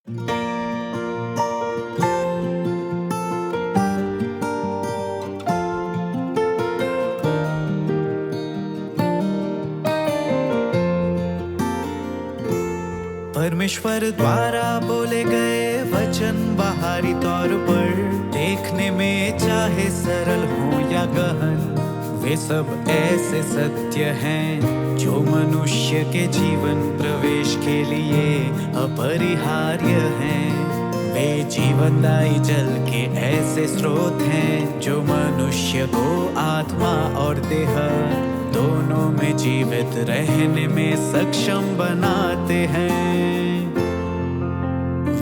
परमेश्वर द्वारा बोले गए वचन बाहरी तौर पर देखने में चाहे सरल हो या गहन, वे सब ऐसे सत्य हैं जो मनुष्य के जीवन प्रवेश के लिए अपरिहार्य हैं। वे जीवनदायी जल के ऐसे स्रोत हैं जो मनुष्य को आत्मा और देह दोनों में जीवित रहने में सक्षम बनाते हैं।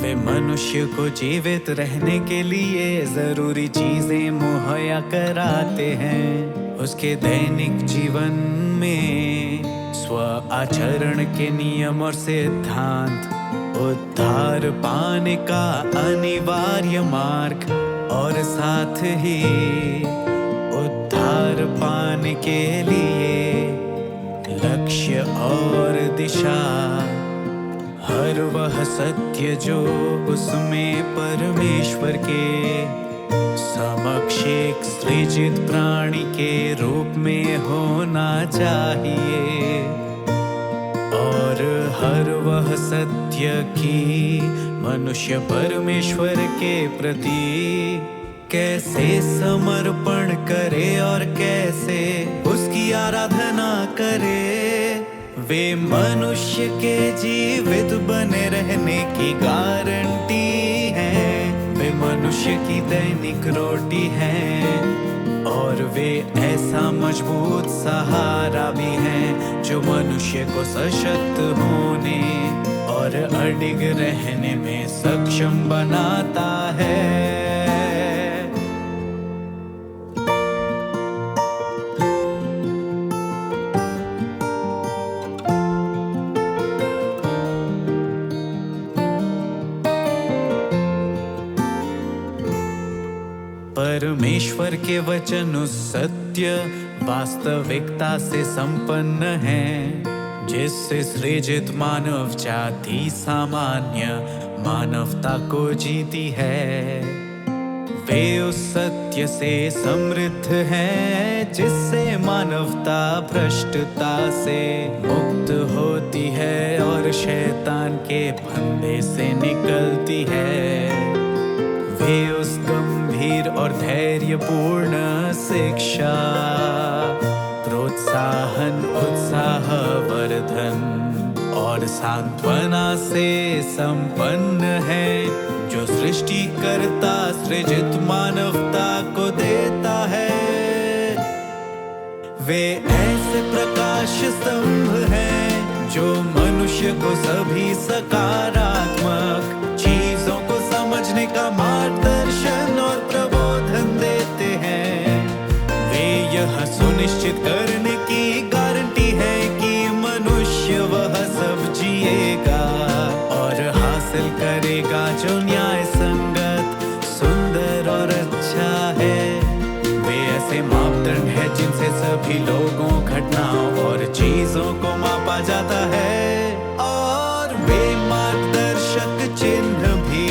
वे मनुष्य को जीवित रहने के लिए जरूरी चीजें मुहैया कराते हैं। उसके दैनिक जीवन में स्व आचरण के नियम और सिद्धांत, उद्धार पाने का अनिवार्य मार्ग और साथ ही उद्धार पाने के लिए लक्ष्य और दिशा, हर वह सत्य जो उसमें परमेश्वर के समक्ष एक सृजित प्राणी के रूप में होना चाहिए। और हर वह सत्य की मनुष्य परमेश्वर के प्रति कैसे समर्पण करे और कैसे उसकी आराधना करे, वे मनुष्य के जीवित बने रहने की गारंटी है। वे मनुष्य की दैनिक रोटी है और वे ऐसा मजबूत सहारा भी है जो मनुष्य को सशक्त होने और अडिग रहने में सक्षम बनाता है। परमेश्वर के वचन उस सत्य वास्तविकता से संपन्न है जिससे सृजित मानव जाति सामान्य मानवता को जीती है। वे उस सत्य से समृद्ध है जिससे मानवता भ्रष्टता से मुक्त होती है और शैतान के फंदे से निकलती है। वे उस गंभीर और धैर्यपूर्ण शिक्षा, प्रोत्साहन, उत्साहवर्धन और सांत्वना से संपन्न है जो सृष्टिकर्ता सृजित मानवता को देता है। वे ऐसे प्रकाश स्तंभ हैं जो मनुष्य को सभी सकारात्मक चीजों को समझने का मार्गदर्शन और प्रबोधन देते हैं। वे यह सुनिश्चित करने की गारंटी है कि मनुष्य वह सब जिएगा और हासिल करेगा जो न्याय संगत, सुंदर और अच्छा है। वे ऐसे मापदंड है जिनसे सभी लोगों, घटनाओं और चीजों को मापा जाता है। और वे मार्गदर्शक चिन्ह भी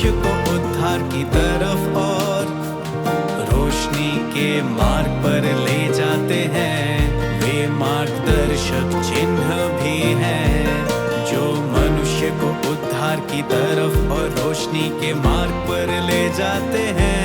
को उद्धार की तरफ और रोशनी के मार्ग पर ले जाते हैं। वे मार्गदर्शक चिन्ह भी हैं जो मनुष्य को उद्धार की तरफ और रोशनी के मार्ग पर ले जाते हैं।